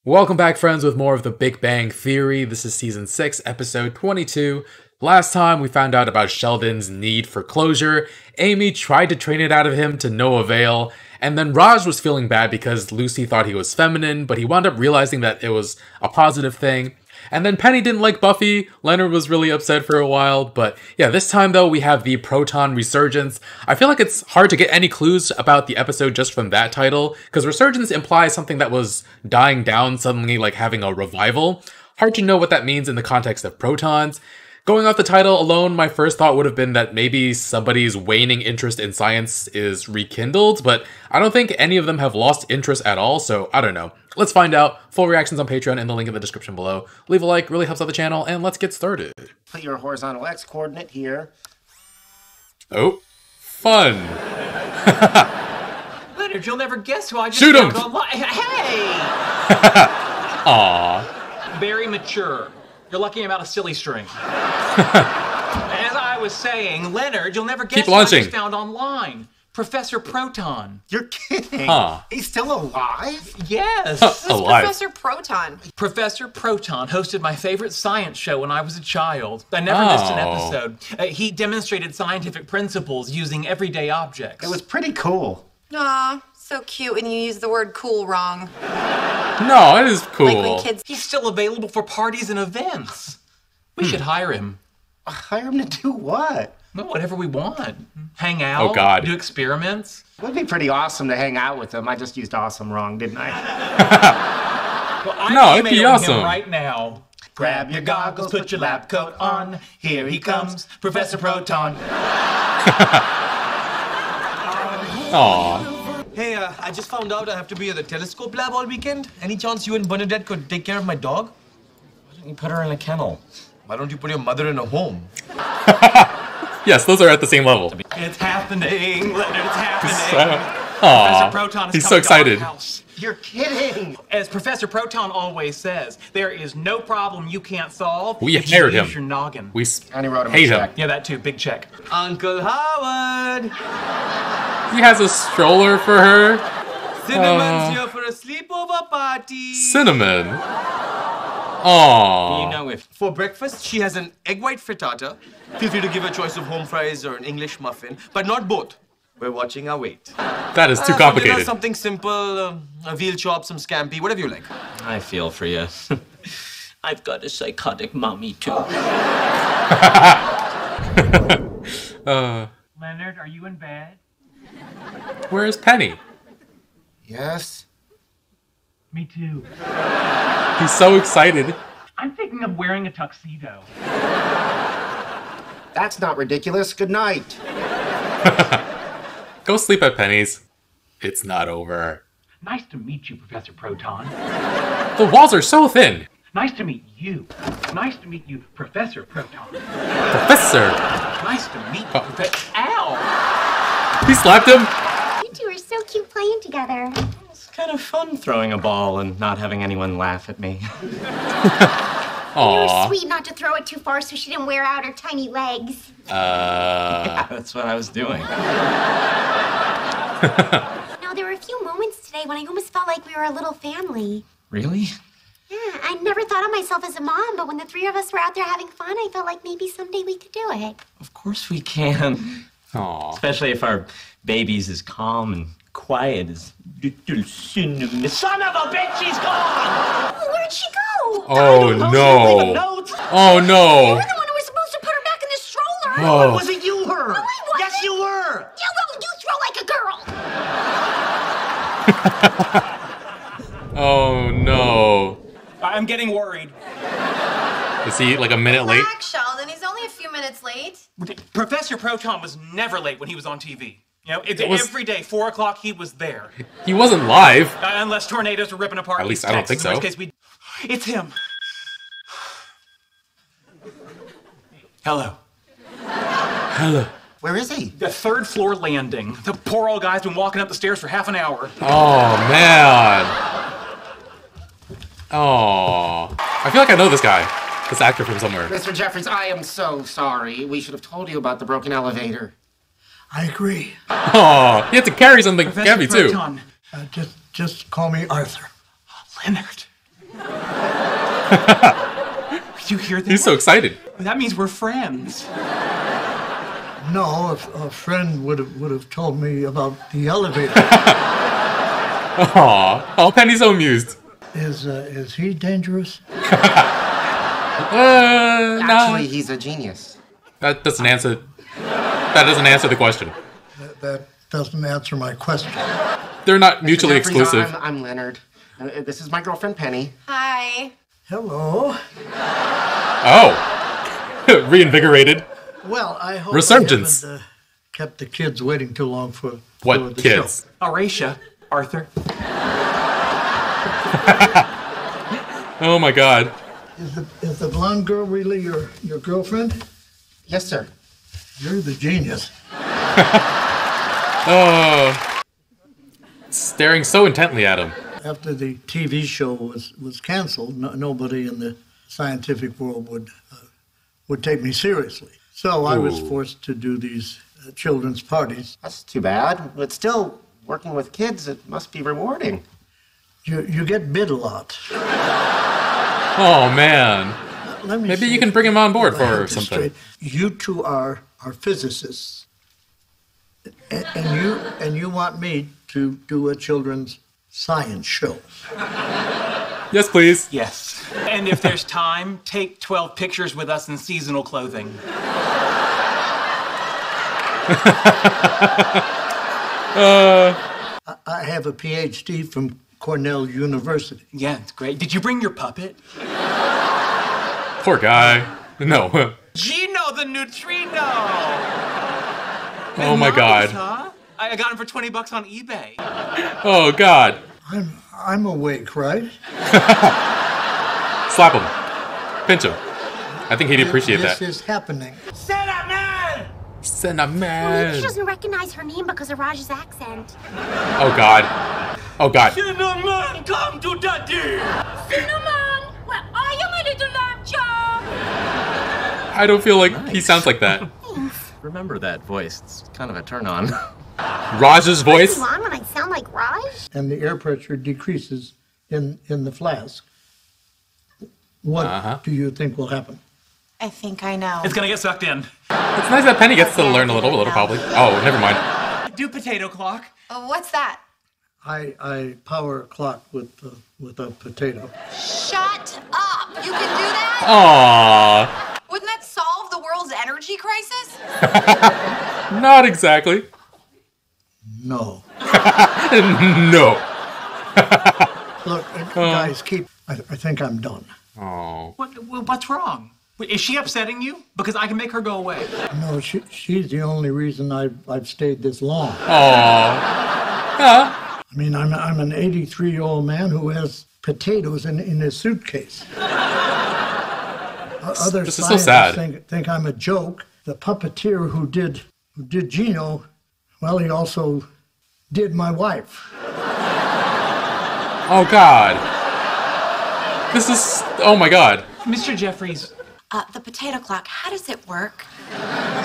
Welcome back, friends, with more of the Big Bang Theory. This is Season 6, Episode 22. Last time, we found out about Sheldon's need for closure. Amy tried to train it out of him to no avail. And then Raj was feeling bad because Lucy thought he was feminine, but he wound up realizing that it was a positive thing. And then Penny didn't like Buffy. Leonard was really upset for a while. But yeah, this time though, we have the Proton Resurgence. I feel like it's hard to get any clues about the episode just from that title, because Resurgence implies something that was dying down, suddenly like having a revival. Hard to know what that means in the context of protons. Going off the title alone, my first thought would have been that maybe somebody's waning interest in science is rekindled, but I don't think any of them have lost interest at all, so I don't know. Let's find out. Full reactions on Patreon in the link in the description below. Leave a like, really helps out the channel, and let's get started. Put your horizontal X coordinate here. Oh, fun. Leonard, you'll never guess who I just Shoot him! Hey! Aww. Very mature. You're lucky I'm out of silly string. As I was saying, Leonard, you'll never guess Keep who I launching. just found online. Professor Proton. You're kidding. Huh. He's still alive? Yes. Huh. Alive. Professor Proton. Professor Proton hosted my favorite science show when I was a child. I never missed an Oh. episode. He demonstrated scientific principles using everyday objects. It was pretty cool. Aw, so cute, and you use the word cool wrong. No, it is cool. Like when kids... He's still available for parties and events. We should hire him. Hire him to do what? Well, whatever we want. Hang out. Oh, God. Do experiments. It would be pretty awesome to hang out with him. I just used awesome wrong, didn't I? Well, I'm No, it'd be emailing awesome. him right now. Grab your goggles, put your lab coat on. Here he comes, Professor Proton. Aww. Hey, I just found out I have to be at the telescope lab all weekend. Any chance you and Bernadette could take care of my dog? Why don't you put her in a kennel? Why don't you put your mother in a home? Yes, those are at the same level. It's happening, Leonard, it's happening. Professor Aww. Proton is He's so coming to our excited. house. You're kidding. As Professor Proton always says, there is no problem you can't solve. We if you hired use him. your noggin. We And he wrote him hate a him. check. Yeah, that too. Big check. Uncle Howard! He has a stroller for her. Cinnamon's here for a sleepover party! Cinnamon. Aww. You know, if for breakfast she has an egg white frittata, feel free to give her a choice of home fries or an English muffin, but not both. We're watching our weight. That is too For dinner, complicated. something simple, a veal chop, some scampi, whatever you like. I feel for you. I've got a psychotic mommy, too. Leonard, are you in bed? Where's Penny? Yes? Me too. He's so excited. I'm thinking of wearing a tuxedo. That's not ridiculous. Good night. Go sleep at Penny's. It's not over. Nice to meet you, Professor Proton. The walls are so thin. Nice to meet you. Nice to meet you, Professor Proton. Professor. Nice to meet you, Professor... Ow! He slapped him. You two are so cute playing together. It's kind of fun throwing a ball and not having anyone laugh at me. You were Aww. sweet not to throw it too far so she didn't wear out her tiny legs. That's what I was doing. No, there were a few moments today when I almost felt like we were a little family. Really? Yeah, I never thought of myself as a mom, but when the three of us were out there having fun, I felt like maybe someday we could do it. Of course we can. Aww. Especially if our baby's as calm and quiet as little Cinnamon. Son of a bitch, she's gone! Oh, where'd she go? Oh Leave a no. note. Oh You're no. the one who was supposed to put her back in the stroller. Oh. Wasn't you her? I wasn't. Yes, you were. Yeah, well, you throw like a girl. Oh no. I'm getting worried. Is he like a minute late? Relax, Sheldon. He's only a few minutes late. Professor Proton was never late when he was on TV. You know, It was- every day, 4 o'clock, he was there. He wasn't live. Unless tornadoes are ripping apart At these least I don't texts, think in so. which case it's him. Hello. Hello. Where is he? The third floor landing. The poor old guy's been walking up the stairs for half an hour. Oh man. Oh. I feel like I know this guy. This actor from somewhere. Mr. Jeffries, I am so sorry. We should have told you about the broken elevator. I agree. Oh, he had to carry something Professor heavy too. Proton. Just call me Arthur. Leonard. Did you hear that? He's so excited. That means we're friends. No, if a friend would have told me about the elevator. Aw. Oh, Penny's so amused. Is he dangerous? Actually, he's a genius. That doesn't answer the question. That doesn't answer my question. They're not mutually Jeffries, exclusive. I'm Leonard. This is my girlfriend, Penny. Hi. Hello. Oh. Reinvigorated. Well, I hope Resurgence. I haven't kept the kids waiting too long for What the kids? show. Horatia, Arthur. Oh my god. Is the blonde girl really your girlfriend? Yes, sir. You're the genius. Oh. Staring so intently at him. After the TV show was canceled, nobody in the scientific world would take me seriously. So I was forced to do these children's parties. That's too bad. But still, working with kids, it must be rewarding. You get bid a lot. Oh man. Let me Maybe see you can if bring him on board I have for this something. straight. You two are physicists, and you want me to do a children's science show. Yes, please. Yes. And if there's time, take 12 pictures with us in seasonal clothing. I have a PhD from Cornell University. Yeah, it's great. Did you bring your puppet? Poor guy. No. Gino the neutrino! Oh my god. Huh? I got him for $20 on eBay. Oh god. I'm awake, right? Slap him. Pinch him. I think he'd appreciate that. This is happening. Cinnamon! Cinnamon. Maybe she doesn't recognize her name because of Raj's accent. Oh god. Oh god. Cinnamon, come to daddy! Cinnamon, where are you, my little lamb chop? I don't feel like he sounds like that. Remember that voice. It's kind of a turn on. Raj's voice? On when I sound like Raj? And the air pressure decreases in the flask. What do you think will happen? I think I know. It's gonna get sucked in. It's nice that Penny gets to learn a little probably. Oh, never mind. Do potato clock. What's that? I power a clock with a potato. Shut up! You can do that? Aww. Wouldn't that solve the world's energy crisis? Not exactly. No. No. Look, guys, I think I'm done. Oh. What's wrong? Is she upsetting you? Because I can make her go away. No, she's the only reason I've stayed this long. Aww. Yeah. I mean, I'm an 83-year-old man who has potatoes in his suitcase. Other This is so sad. think I'm a joke. The puppeteer who did Gino, well, he also did my wife. Oh god. This is. Oh my god. Mr. Jeffries. The potato clock, how does it work?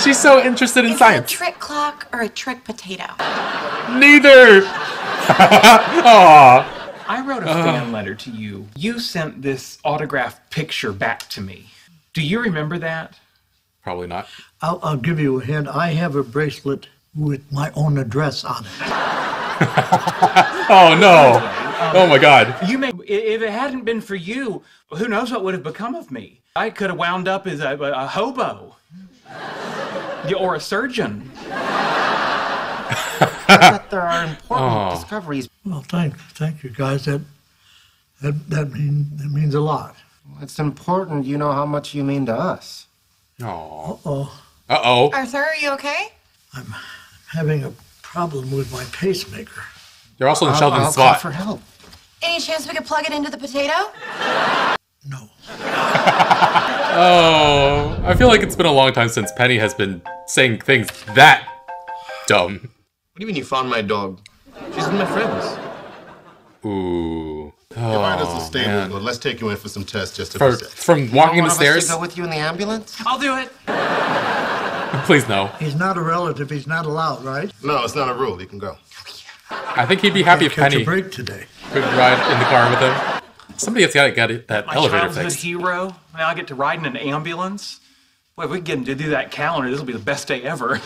She's so interested in Is science. it a trick clock or a trick potato? Neither. Aww. I wrote a fan letter to you. You sent this autographed picture back to me. Do you remember that? Probably not. I'll give you a hint. I have a bracelet with my own address on it. Oh no. Oh my god. If it hadn't been for you, who knows what would have become of me? I could have wound up as a hobo. Or a surgeon. But there are important discoveries. Well, thank you, guys. That means a lot. It's important you know how much you mean to us. Aww. Uh-oh. Uh-oh. Arthur, are you okay? I'm having a problem with my pacemaker. You're also in I'll Sheldon's call spot. for help. Any chance we could plug it into the potato? No. Oh. I feel like it's been a long time since Penny has been saying things that dumb. What do you mean you found my dog? She's with my friends. Ooh. Mine doesn't stay man. with. Let's take you in for some tests just to From walking One the of us stairs? to go with you in the ambulance? I'll do it. Please no. He's not a relative. He's not allowed, right? No, it's not a rule. You can go. I think he'd be happy if Catch Penny a break today. could ride in the car with him. Somebody has got to get that My elevator childhood fixed. hero. Now I get to ride in an ambulance. Boy, if we get him to do that calendar, this will be the best day ever.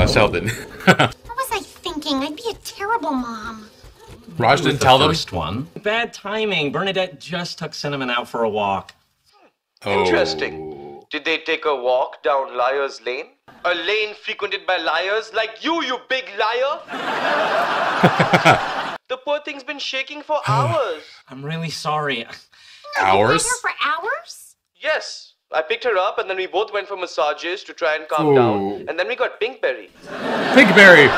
Sheldon. What was I thinking? I'd be a terrible mom. Raj didn't tell them. First one. Bad timing. Bernadette just took Cinnamon out for a walk. Oh. Interesting. Did they take a walk down Liar's Lane? A lane frequented by liars like you big liar? The poor thing's been shaking for hours. I'm really sorry. Hours? You had her for hours? Yes. I picked her up and then we both went for massages to try and calm down. And then we got pinkberry. Pinkberry!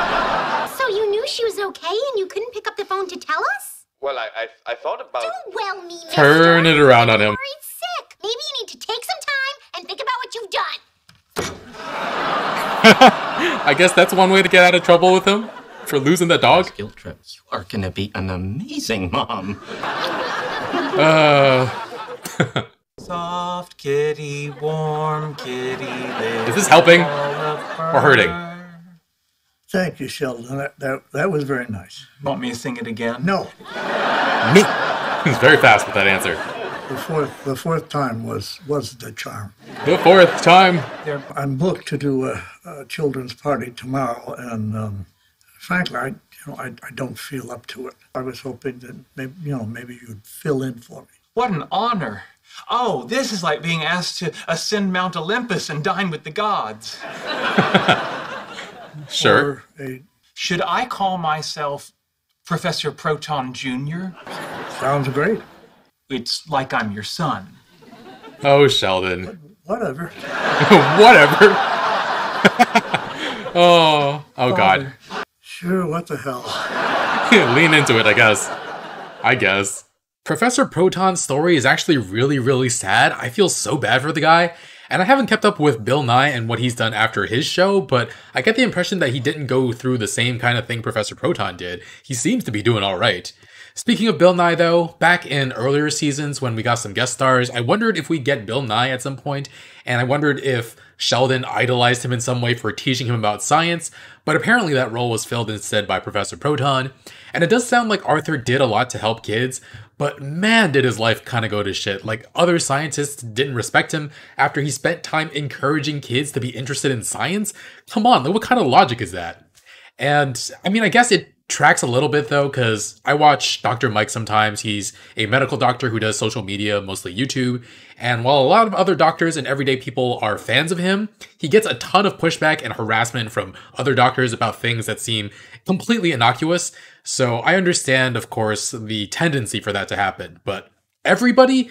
So you knew she was okay and you couldn't pick up the phone to tell us? Well, I thought about... Do well, me, mister. Turn it around on him. Worried sick. Maybe you need to take some time and think about what you've done. I guess that's one way to get out of trouble with him. For losing the dog. Guilt trip. You are gonna be an amazing mom. Soft kitty, warm kitty. Is this helping or hurting? Thank you, Sheldon. That was very nice. Want me to sing it again? No, He's very fast with that answer. the fourth time was the charm. The fourth time. I'm booked to do a children's party tomorrow, and frankly, I don't feel up to it. I was hoping that maybe you'd fill in for me. What an honor. Oh, this is like being asked to ascend Mount Olympus and dine with the gods. Sure. Should I call myself Professor Proton Jr.? Sounds great. It's like I'm your son. Oh, Sheldon. Whatever. Whatever. Oh God. Sure, what the hell? Lean into it, I guess. Professor Proton's story is actually really, really sad. I feel so bad for the guy. And I haven't kept up with Bill Nye and what he's done after his show, but I get the impression that he didn't go through the same kind of thing Professor Proton did. He seems to be doing all right. Speaking of Bill Nye, though, back in earlier seasons when we got some guest stars, I wondered if we'd get Bill Nye at some point, and I wondered if Sheldon idolized him in some way for teaching him about science, but apparently that role was filled instead by Professor Proton. And it does sound like Arthur did a lot to help kids, but man, did his life kind of go to shit. Like, other scientists didn't respect him after he spent time encouraging kids to be interested in science? Come on, what kind of logic is that? And, I mean, I guess it tracks a little bit, though, because I watch Dr. Mike sometimes. He's a medical doctor who does social media, mostly YouTube. And while a lot of other doctors and everyday people are fans of him, he gets a ton of pushback and harassment from other doctors about things that seem completely innocuous. So I understand, of course, the tendency for that to happen. But everybody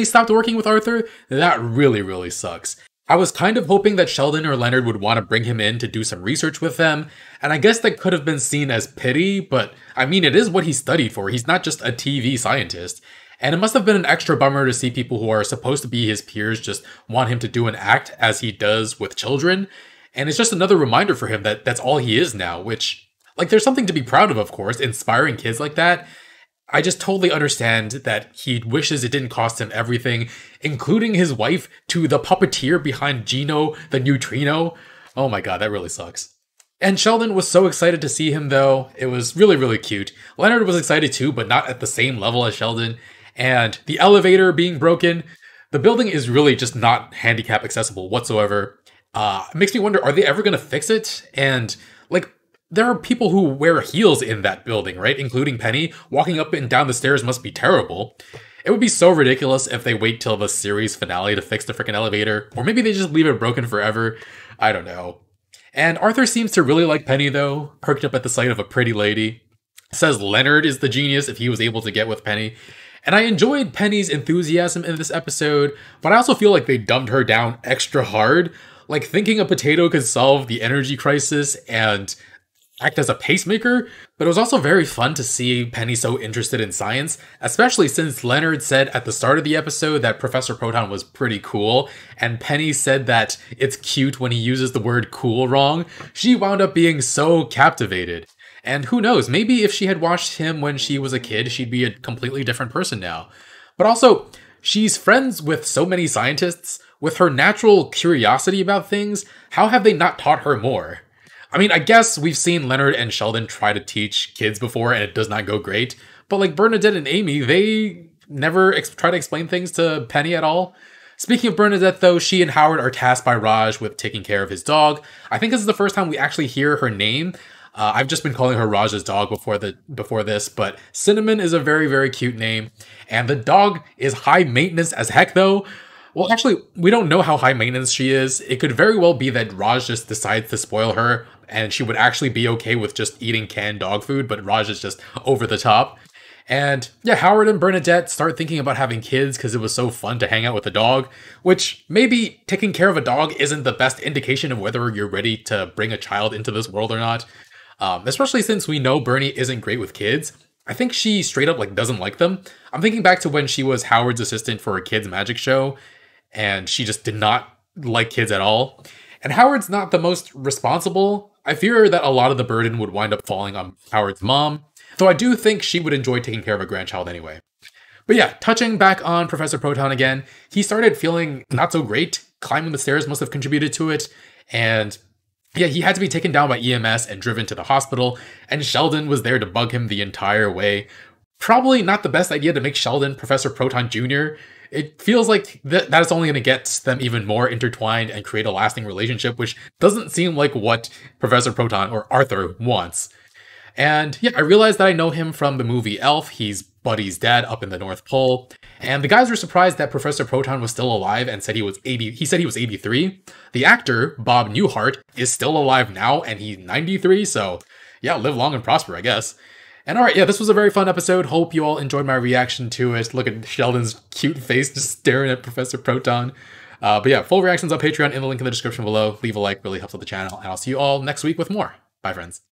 stopped working with Arthur? That really, really sucks. I was kind of hoping that Sheldon or Leonard would want to bring him in to do some research with them, and I guess that could have been seen as pity, but I mean, it is what he studied for. He's not just a TV scientist. And it must have been an extra bummer to see people who are supposed to be his peers just want him to do an act as he does with children. And it's just another reminder for him that that's all he is now, which, like, there's something to be proud of course, inspiring kids like that. I just totally understand that he wishes it didn't cost him everything, including his wife, to the puppeteer behind Gino the Neutrino. Oh my god, that really sucks. And Sheldon was so excited to see him, though. It was really, really cute. Leonard was excited too, but not at the same level as Sheldon. And the elevator being broken, the building is really just not handicap accessible whatsoever. It makes me wonder, are they ever going to fix it? And, like, there are people who wear heels in that building, right? Including Penny. Walking up and down the stairs must be terrible. It would be so ridiculous if they wait till the series finale to fix the freaking elevator. Or maybe they just leave it broken forever. I don't know. And Arthur seems to really like Penny, though, perked up at the sight of a pretty lady. Says Leonard is the genius if he was able to get with Penny. And I enjoyed Penny's enthusiasm in this episode, but I also feel like they dumbed her down extra hard. Like, thinking a potato could solve the energy crisis and act as a pacemaker, but it was also very fun to see Penny so interested in science, especially since Leonard said at the start of the episode that Professor Proton was pretty cool, and Penny said that it's cute when he uses the word cool wrong. She wound up being so captivated. And who knows, maybe if she had watched him when she was a kid, she'd be a completely different person now. But also, she's friends with so many scientists. With her natural curiosity about things, how have they not taught her more? I mean, I guess we've seen Leonard and Sheldon try to teach kids before and it does not go great, But like Bernadette and Amy, they never try to explain things to Penny at all. Speaking of Bernadette, though, she and Howard are tasked by Raj with taking care of his dog. I think this is the first time we actually hear her name. I've just been calling her Raj's dog before this, but Cinnamon is a very, very cute name. And the dog is high maintenance as heck, though. Well, actually, we don't know how high maintenance she is. It could very well be that Raj just decides to spoil her, and she would actually be okay with just eating canned dog food, but Raj is just over the top. And yeah, Howard and Bernadette start thinking about having kids because it was so fun to hang out with a dog, which maybe taking care of a dog isn't the best indication of whether you're ready to bring a child into this world or not. Especially since we know Bernie isn't great with kids. I think she straight up doesn't like them. I'm thinking back to when she was Howard's assistant for a kids magic show, and she just did not like kids at all. And Howard's not the most responsible. I fear that a lot of the burden would wind up falling on Howard's mom, though I do think she would enjoy taking care of a grandchild anyway. But yeah, touching back on Professor Proton again, he started feeling not so great. Climbing the stairs must have contributed to it, and yeah, he had to be taken down by EMS and driven to the hospital, and Sheldon was there to bug him the entire way. Probably not the best idea to make Sheldon Professor Proton Jr. It feels like that is only going to get them even more intertwined and create a lasting relationship, which doesn't seem like what Professor Proton or Arthur wants. And yeah, I realized that I know him from the movie Elf. He's Buddy's dad up in the North Pole. And the guys were surprised that Professor Proton was still alive and said he was 83. The actor, Bob Newhart, is still alive now and he's 93, so yeah, live long and prosper, I guess. And alright, yeah, this was a very fun episode. Hope you all enjoyed my reaction to it. Look at Sheldon's cute face just staring at Professor Proton. But yeah, full reactions on Patreon in the link in the description below. Leave a like, really helps out the channel, and I'll see you all next week with more. Bye, friends.